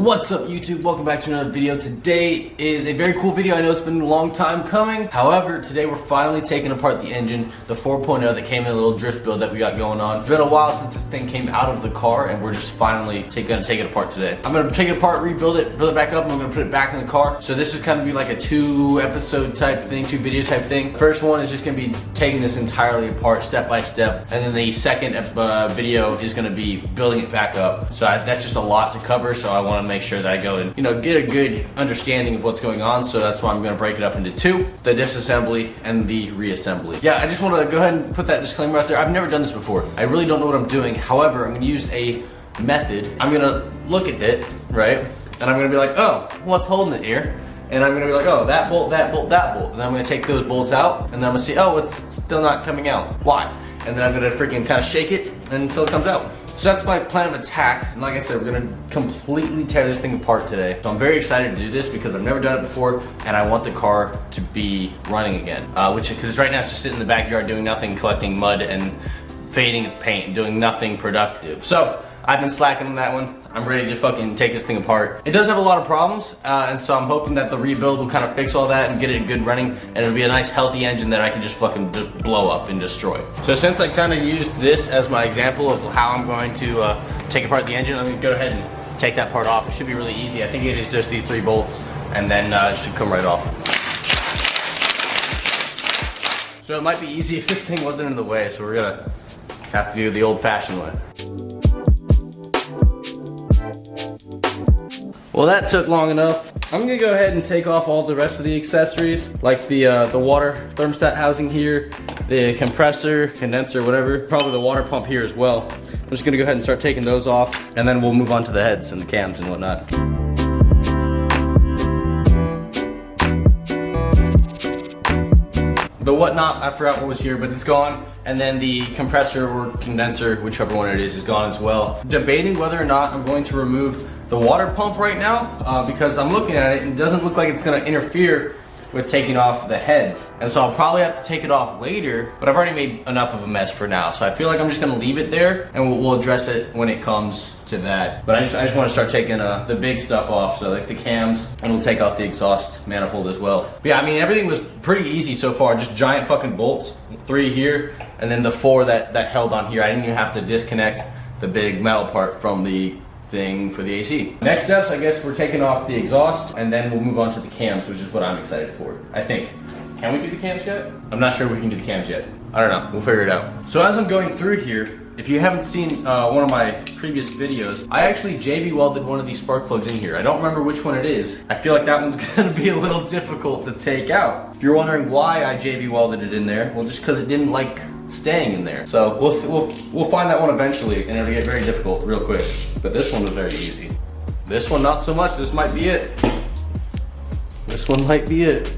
What's up YouTube? Welcome back to another video. Today is a very cool video. I know it's been a long time coming. However, today we're finally taking apart the engine, the 4.0 that came in a little drift build that we got going on. It's been a while since this thing came out of the car and we're just finally gonna take it apart today. I'm gonna take it apart, rebuild it, build it back up, and I'm gonna put it back in the car. So this is gonna be like a 2-episode type thing, 2-video type thing. First one is just gonna be taking this entirely apart step by step. And then the second video is gonna be building it back up. So that's just a lot to cover. So I wanna make sure that I go and, get a good understanding of what's going on. So that's why I'm gonna break it up into two, the disassembly and the reassembly. Yeah, I just wanna go ahead and put that disclaimer out there. I've never done this before. I really don't know what I'm doing. However, I'm gonna use a method. I'm gonna look at it, right? And I'm gonna be like, oh, what's holding it here? And I'm gonna be like, oh, that bolt, that bolt, that bolt. And then I'm gonna take those bolts out, and then I'm gonna see, oh, it's still not coming out. Why? And then I'm gonna freaking kind of shake it until it comes out. So that's my plan of attack. And like I said, we're gonna completely tear this thing apart today. So I'm very excited to do this because I've never done it before, and I want the car to be running again. Because right now it's just sitting in the backyard doing nothing, collecting mud and fading its paint and doing nothing productive. So I've been slacking on that one. I'm ready to fucking take this thing apart. It does have a lot of problems, and so I'm hoping that the rebuild will kind of fix all that and get it good running, and it'll be a nice healthy engine that I can just fucking blow up and destroy. So since I kind of used this as my example of how I'm going to take apart the engine, I'm gonna go ahead and take that part off. It should be really easy. I think it is just these 3 bolts, and then it should come right off. So it might be easy if this thing wasn't in the way, so we're gonna have to do the old-fashioned way. Well, that took long enough. I'm gonna go ahead and take off all the rest of the accessories, like the water thermostat housing here, the compressor, condenser, whatever. Probably the water pump here as well. I'm just gonna go ahead and start taking those off, and then we'll move on to the heads and the cams and whatnot. The whatnot, I forgot what was here, but it's gone. And then the compressor or condenser, whichever one it is gone as well. Debating whether or not I'm going to remove the water pump right now because I'm looking at it and it doesn't look like it's gonna interfere with taking off the heads. And so I'll probably have to take it off later, but I've already made enough of a mess for now. So I feel like I'm just gonna leave it there and we'll address it when it comes to that. But I just wanna start taking the big stuff off, so like the cams, and we'll take off the exhaust manifold as well. But yeah, I mean, everything was pretty easy so far, just giant fucking bolts, 3 here, and then the 4 that held on here. I didn't even have to disconnect the big metal part from the thing for the AC. Next steps, I guess we're taking off the exhaust, and then we'll move on to the cams, which is what I'm excited for, I think. Can we do the cams yet? I'm not sure we can do the cams yet. I don't know, we'll figure it out. So as I'm going through here, if you haven't seen one of my previous videos, I actually JB welded one of these spark plugs in here. I don't remember which one it is. I feel like that one's gonna be a little difficult to take out. If you're wondering why I JB welded it in there, well, just because it didn't like staying in there. So we'll find that one eventually, and it'll get very difficult real quick. But this one was very easy. This one not so much. This might be it. This one might be it.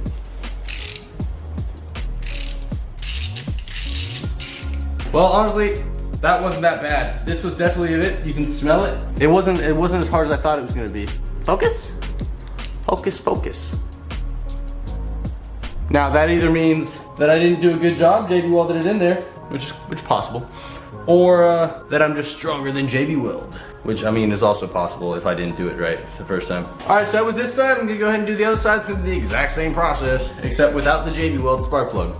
Well, honestly, that wasn't that bad. This was definitely it. You can smell it. It wasn't as hard as I thought it was gonna be. Focus? Focus, focus. Now that either means that I didn't do a good job, JB welded it in there, which is possible, or that I'm just stronger than JB Weld, which I mean is also possible if I didn't do it right the first time. All right, so with this side, I'm gonna go ahead and do the other side through the exact same process, except without the JB Weld spark plug.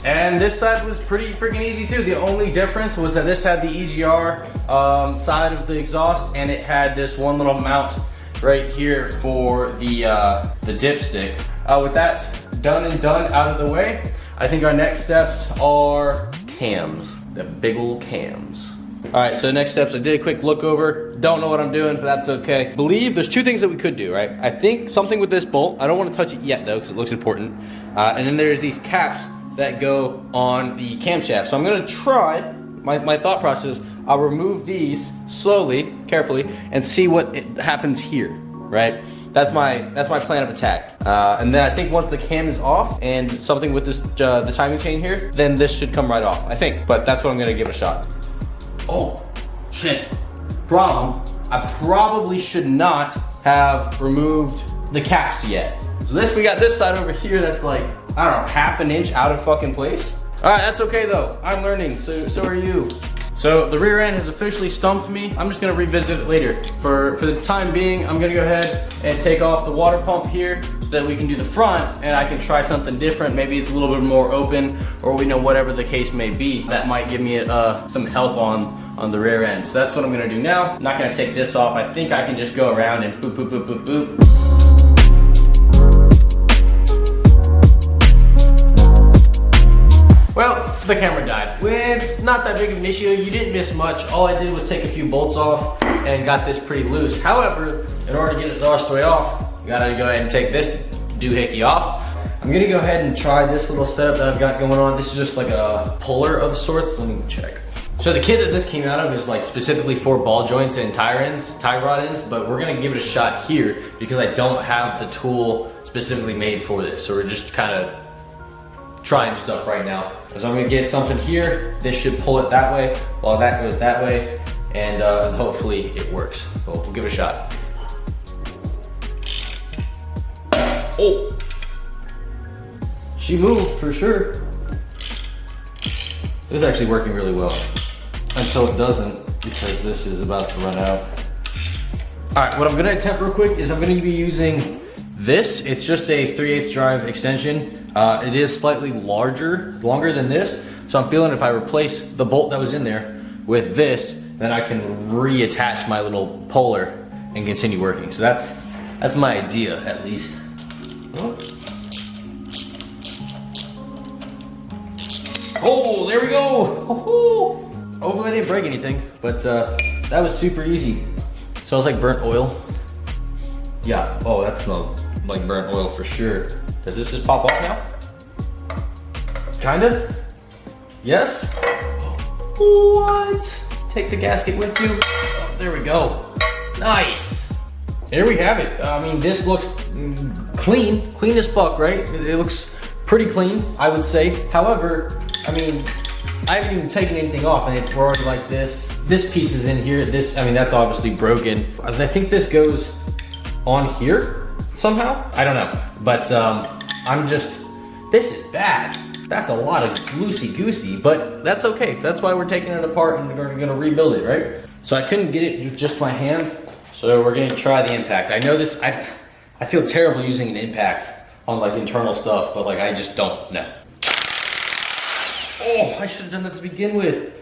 And this side was pretty freaking easy too. The only difference was that this had the EGR side of the exhaust, and it had this one little mount right here for the dipstick. With that done and done out of the way, I think our next steps are cams, the big old cams. All right, so next steps, I did a quick look over. Don't know what I'm doing, but that's okay. Believe there's 2 things that we could do, right? I think something with this bolt. I don't want to touch it yet though, because it looks important. And then there's these caps that go on the camshaft. So I'm gonna try, my thought process, I'll remove these slowly, carefully, and see what happens here, right? That's my plan of attack. And then I think once the cam is off and something with this the timing chain here, then this should come right off, I think. But that's what I'm gonna give it a shot. Oh, shit. Problem, I probably should not have removed the caps yet. So we got this side over here that's like, I don't know, 1/2 inch out of fucking place. All right, that's okay though. I'm learning, so are you. So the rear end has officially stumped me. I'm just gonna revisit it later. For the time being, I'm gonna go ahead and take off the water pump here so that we can do the front and I can try something different. Maybe it's a little bit more open, or we know whatever the case may be. That might give me some help on the rear end. So that's what I'm gonna do now. I'm not gonna take this off. I think I can just go around and boop, boop, boop, boop, boop. Well, the camera died. It's not that big of an issue. You didn't miss much. All I did was take a few bolts off and got this pretty loose. However, in order to get it the rest of the way off, you gotta go ahead and take this doohickey off. I'm gonna go ahead and try this little setup that I've got going on. This is just like a puller of sorts. Let me check. So the kit that this came out of is like specifically for ball joints and tie rod ends, but we're gonna give it a shot here because I don't have the tool specifically made for this. So we're just kind of trying stuff right now. So I'm gonna get something here. This should pull it that way while that goes that way, and hopefully it works. So we'll give it a shot. Oh, she moved for sure. This is actually working really well until it doesn't, because this is about to run out. All right, what I'm gonna attempt real quick is I'm gonna be using this. It's just a 3/8 drive extension. It is slightly longer than this. So I'm feeling if I replace the bolt that was in there with this, then I can reattach my little puller and continue working. So that's my idea, at least. Oh, there we go. Hopefully I didn't break anything, but that was super easy. Smells like burnt oil. Yeah, oh, that smells like burnt oil for sure. Does this just pop off now? Kinda? Yes? What? Take the gasket with you. Oh, there we go. Nice. There we have it. I mean, this looks clean as fuck, right? It looks pretty clean, I would say. However, I mean, I haven't even taken anything off, and we're already like this. This piece is in here. I mean, that's obviously broken. I think this goes on here somehow. I don't know, but this is bad. That's a lot of loosey-goosey, but that's okay. That's why we're taking it apart and we're gonna rebuild it, right? So I couldn't get it with just my hands, so we're gonna try the impact. I know this, I feel terrible using an impact on like internal stuff, but like I just don't know. Oh, I should have done that to begin with.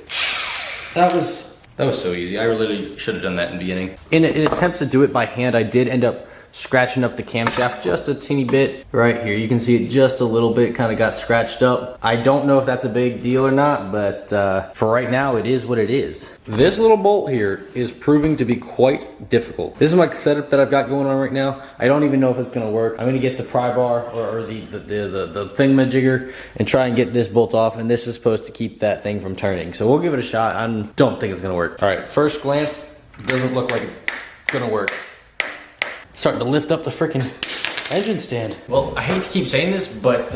That was so easy. I literally should have done that in the beginning. In an attempt to do it by hand, I did end up scratching up the camshaft just a teeny bit right here. You can see it just a little bit kind of got scratched up. I don't know if that's a big deal or not, but for right now, it is what it is. This little bolt here is proving to be quite difficult. This is my setup that I've got going on right now. I don't even know if it's gonna work. I'm gonna get the pry bar or the thingamajigger and try and get this bolt off, and this is supposed to keep that thing from turning. So we'll give it a shot. I don't think it's gonna work. All right, first glance, doesn't look like it's gonna work. Starting to lift up the freaking engine stand. Well, I hate to keep saying this, but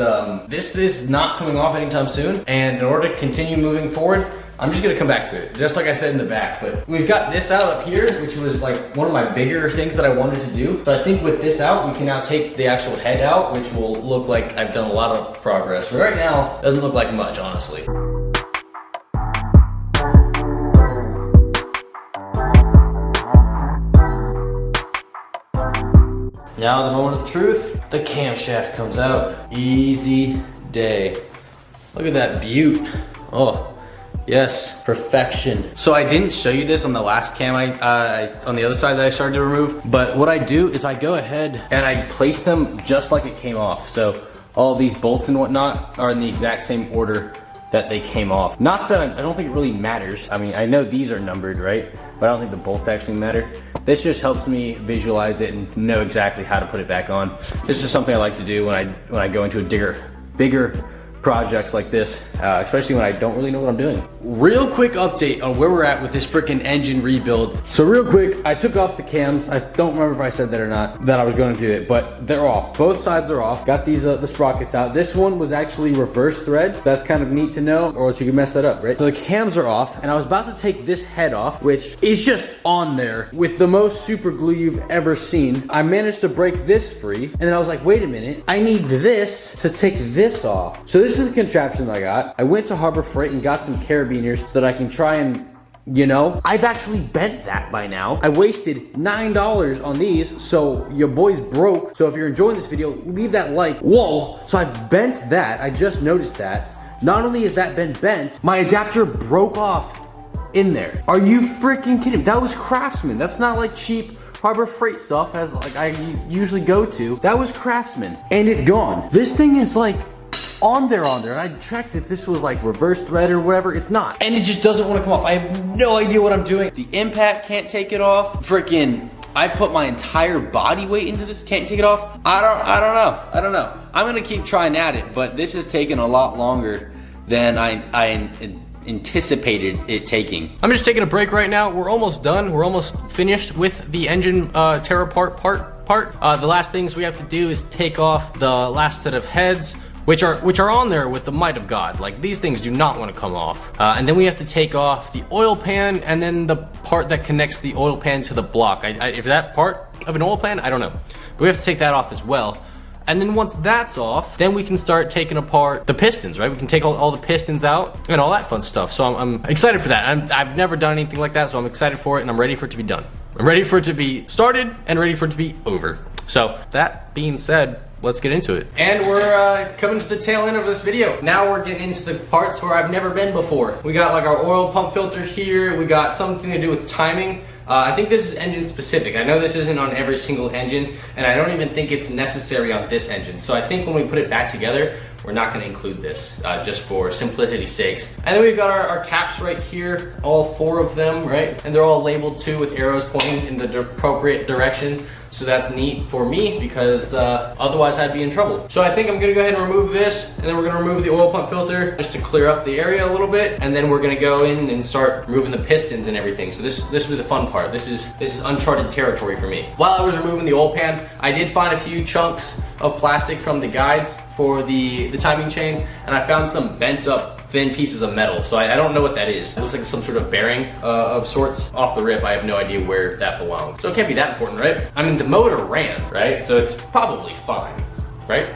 this is not coming off anytime soon. And in order to continue moving forward, I'm just gonna come back to it, just like I said in the back. But we've got this out up here, which was like one of my bigger things that I wanted to do. So I think with this out, we can now take the actual head out, which will look like I've done a lot of progress. But right now, it doesn't look like much, honestly. Now the moment of the truth, the camshaft comes out. Easy day. Look at that beaut. Oh, yes, perfection. So I didn't show you this on the last cam on the other side that I started to remove, but what I do is I go ahead and I place them just like it came off. So all these bolts and whatnot are in the exact same order that they came off. Not that I don't think it really matters. I mean, I know these are numbered, right? But I don't think the bolts actually matter. This just helps me visualize it and know exactly how to put it back on. This is something I like to do when I go into a bigger projects like this, especially when I don't really know what I'm doing. Real quick update on where we're at with this freaking engine rebuild. So real quick, I took off the cams. I don't remember if I said that or not, that I was going to do it, but they're off. Both sides are off. Got these the sprockets out. This one was actually reverse thread. That's kind of neat to know, or else you can mess that up, right? So the cams are off, and I was about to take this head off, which is just on there with the most super glue you've ever seen. I managed to break this free, and then I was like, wait a minute, I need this to take this off. So this is the contraption that I got. I went to Harbor Freight and got some carabiners so that I can try and You know, I've actually bent that by now. I wasted $9 on these, so your boy's broke. So if you're enjoying this video, leave that like. Whoa, so I've bent that. I just noticed that. Not only has that been bent, my adapter broke off in there. Are you freaking kidding? That was Craftsman. That's not like cheap Harbor Freight stuff as like I usually go to. That was Craftsman, and it's gone. This thing is like on there, and I checked if this was like reverse thread or whatever. It's not, and it just doesn't want to come off. I have no idea what I'm doing. The impact can't take it off. Freaking, I put my entire body weight into this, can't take it off. I don't know. I'm gonna keep trying at it, but this is taking a lot longer than I anticipated it taking. I'm just taking a break right now. We're almost done. We're almost finished with the engine tear apart part. The last things we have to do is take off the last set of heads, which are on there with the might of God. Like, these things do not want to come off. And then we have to take off the oil pan and then the part that connects the oil pan to the block. If that part of an oil pan, I don't know. But we have to take that off as well. And then once that's off, then we can start taking apart the pistons, right? We can take all the pistons out and all that fun stuff. So I'm excited for that. I've never done anything like that, so I'm excited for it and I'm ready for it to be done. I'm ready for it to be started and ready for it to be over. So that being said, let's get into it. And we're coming to the tail end of this video. Now we're getting into the parts where I've never been before. We got like our oil pump filter here. We got something to do with timing. I think this is engine specific. I know this isn't on every single engine, and I don't even think it's necessary on this engine. So I think when we put it back together, we're not gonna include this, just for simplicity's sakes. And then we've got our caps right here, all 4 of them, right? And they're all labeled too with arrows pointing in the appropriate direction. So that's neat for me because otherwise I'd be in trouble. So I think I'm gonna go ahead and remove this, and then we're gonna remove the oil pump filter just to clear up the area a little bit, and then we're gonna go in and start removing the pistons and everything. So this will be the fun part. This is uncharted territory for me. While I was removing the oil pan, I did find a few chunks of plastic from the guides for the timing chain, and I found some bent up thin pieces of metal. So I don't know what that is. It looks like some sort of bearing of sorts. Off the rip, I have no idea where that belongs. So it can't be that important, right? I mean, the motor ran, right? So it's probably fine, right?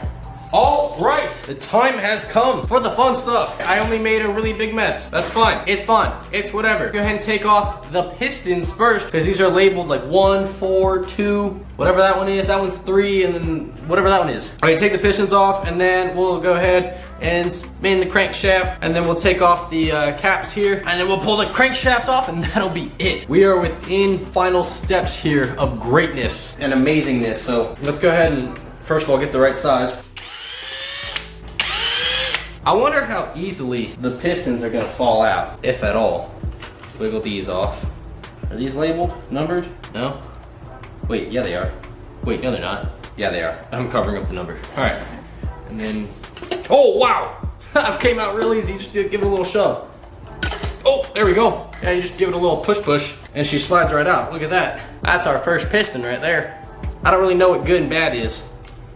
All right, the time has come for the fun stuff. I only made a really big mess. That's fine. It's fun. It's whatever. Go ahead and take off the pistons first, because these are labeled like 1, 4, 2, whatever that one is. That one's 3, and then whatever that one is. All right, take the pistons off, and then we'll go ahead and spin the crankshaft, and then we'll take off the caps here, and then we'll pull the crankshaft off, and that'll be it. We are within final steps here of greatness and amazingness. So let's go ahead and first of all get the right size. I wonder how easily the pistons are gonna fall out, if at all. Wiggle these off. Are these labeled, numbered? No? Wait, yeah they are. Wait, no they're not. Yeah they are. I'm covering up the number. All right, and then, oh wow! That came out real easy, just give it a little shove. Oh, there we go. Yeah, you just give it a little push, and she slides right out. Look at that. That's our first piston right there. I don't really know what good and bad is,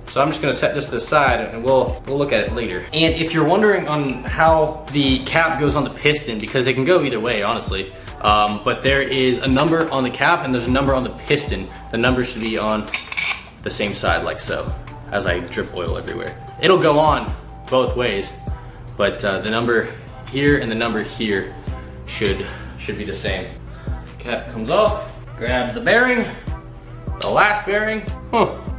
so I'm just gonna set this to the side and we'll look at it later. And if you're wondering on how the cap goes on the piston, because they can go either way, honestly, but there is a number on the cap and there's a number on the piston. The number should be on the same side, like so, as I drip oil everywhere. It'll go on both ways, but the number here and the number here should be the same. Cap comes off, grab the bearing, the last bearing.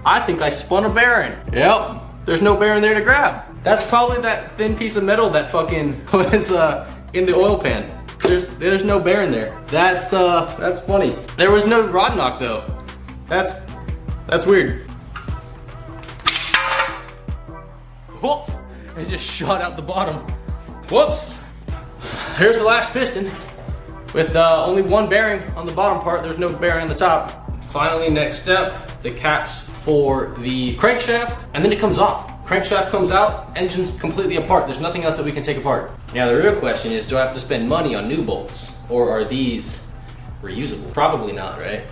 I think I spun a bearing. Yep, there's no bearing there to grab. That's probably that thin piece of metal that fucking was in the oil pan. There's no bearing there. That's funny. There was no rod knock though. That's weird. Whoop! It just shot out the bottom. Whoops! Here's the last piston with only one bearing on the bottom part. There's no bearing on the top. Finally, next step, the caps for the crankshaft, and then it comes off. Crankshaft comes out, engine's completely apart. There's nothing else that we can take apart. Now the real question is, do I have to spend money on new bolts, or are these reusable? Probably not, right?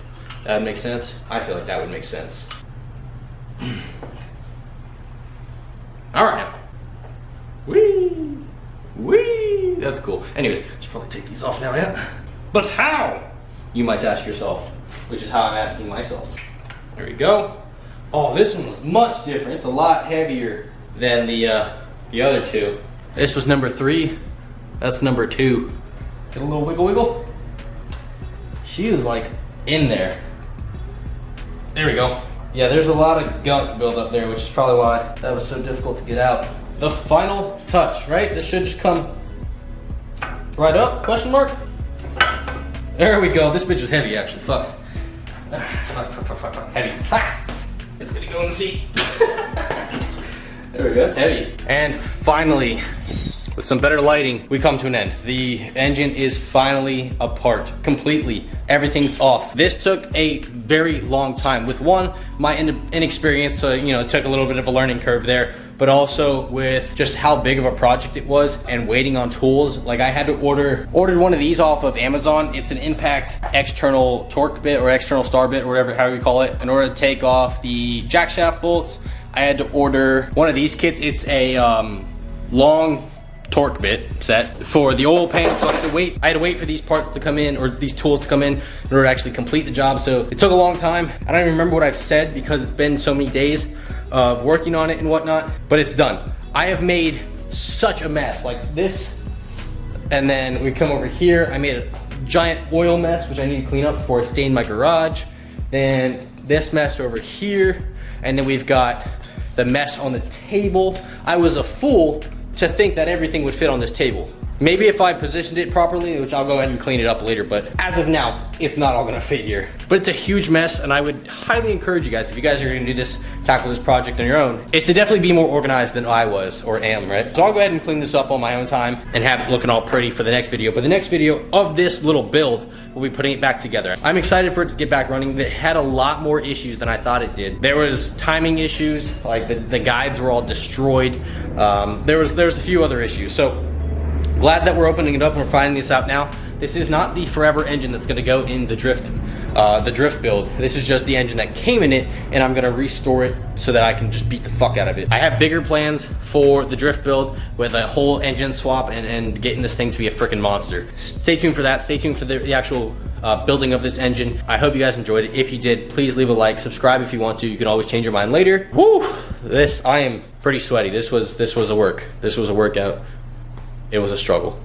That would make sense? I feel like that would make sense. All right now. Whee! Whee! That's cool. Anyways, should probably take these off now, yeah? But how? You might ask yourself, which is how I'm asking myself. There we go. Oh, this one was much different. It's a lot heavier than the other two. This was number 3. That's number 2. Get a little wiggle wiggle. she was like in there. There we go. Yeah, there's a lot of gunk built up there, which is probably why that was so difficult to get out. The final touch, right? This should just come right up, question mark? There we go. This bitch is heavy, actually. Fuck. Fuck. Heavy. Ha! It's gonna go in the seat. There we go, that's heavy. And finally, with some better lighting, we come to an end. The engine is finally apart, completely. Everything's off. This took a very long time. With one, my inexperience, so you know, it took a little bit of a learning curve there, but also with just how big of a project it was and waiting on tools. Like I had to ordered one of these off of Amazon. It's an impact external torque bit or external star bit or whatever, however you call it, in order to take off the jack shaft bolts. I had to order one of these kits. It's a long torque bit set for the oil pan, so I had to wait for these parts to come in, or these tools to come in order to actually complete the job. So it took a long time. I don't even remember what I've said because it's been so many days of working on it and whatnot, but it's done. I have made such a mess like this, and then we come over here. I made a giant oil mess, which I need to clean up before I stain my garage. Then this mess over here, and then we've got the mess on the table. I was a fool to think that everything would fit on this table. Maybe if I positioned it properly, which I'll go ahead and clean it up later, but as of now, it's not all gonna fit here. But it's a huge mess, and I would highly encourage you guys, if you guys are gonna do this, tackle this project on your own, is to definitely be more organized than I was, or am, right? So I'll go ahead and clean this up on my own time and have it looking all pretty for the next video. But the next video of this little build, we'll be putting it back together. I'm excited for it to get back running. It had a lot more issues than I thought it did. There was timing issues, like the guides were all destroyed. There was a few other issues. So glad that we're opening it up and we're finding this out now. This is not the forever engine that's gonna go in the drift build. This is just the engine that came in it, and I'm gonna restore it so that I can just beat the fuck out of it. I have bigger plans for the drift build with a whole engine swap and getting this thing to be a freaking monster. Stay tuned for that. Stay tuned for the actual building of this engine. I hope you guys enjoyed it. If you did, please leave a like, subscribe if you want to. You can always change your mind later. Woo! I am pretty sweaty. This was a workout. It was a struggle.